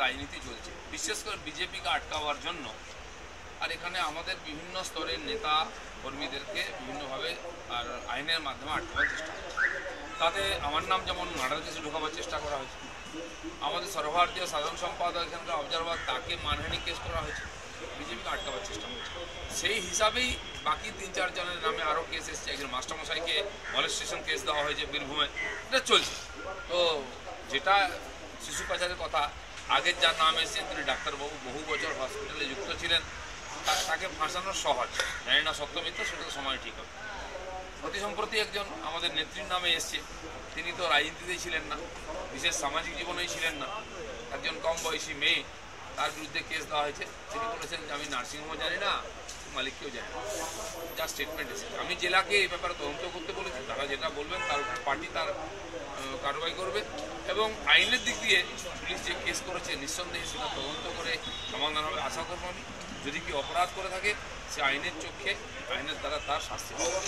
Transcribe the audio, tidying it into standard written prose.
রাজনীতি চলছে, বিশেষ করে বিজেপিকে আটকাবার জন্য। আর এখানে আমাদের বিভিন্ন স্তরের নেতা কর্মীদেরকে বিভিন্নভাবে আর আইনের মাধ্যমে আটকাবার চেষ্টা হচ্ছে। তাতে আমার নাম যেমন মার্ডার কেসে ঢোকাবার চেষ্টা করা হয়েছে, আমাদের সর্বভারতীয় সাধারণ সম্পাদক এখানকার অবজারভার তাকে মানহানি কেস করা হয়েছে, বিজেপিকে আটকাবার চেষ্টা হচ্ছে। সেই হিসাবেই বাকি 3-4 জনের নামে আরও কেস এসছে। একজন মাস্টারমশাইকে মলেস্টেশন কেস দেওয়া হয়েছে বীরভূমে, এটা চলছে। তো যেটা শিশু পাচারের কথা, আগের যার নাম এসেছেন তিনি ডাক্তারবাবু, বহু বছর হসপিটালে যুক্ত ছিলেন, তাকে ফাঁসানো সহজ, জানি না সত্যমিত্র, সেটা তো সময় ঠিক হবে। অতি সম্প্রতি একজন আমাদের নেত্রীর নামে এসছে, তিনি তো রাজনীতিতেই ছিলেন না, বিশেষ সামাজিক জীবনেই ছিলেন না, একজন কম বয়সী মেয়ে, তার বিরুদ্ধে কেস দেওয়া হয়েছে। তিনি বলেছেন যে আমি নার্সিংহোমও জানি না, মালিককেও জানি না, যা স্টেটমেন্ট এসেছে। আমি জেলাকে এই ব্যাপারে তদন্ত করতে বলেছি, তারা যেটা বলবেন তার উপর পার্টি তার কার্যবাহী করবে, এবং আইনের দিক দিয়ে পুলিশ যে কেস করেছে নিঃসন্দেহে সেটা তদন্ত করে সমাধান হবে আশা করবো আমি। যদি কি অপরাধ করে থাকে সে আইনের চোখে আইনের দ্বারা তার শাস্তি হবে।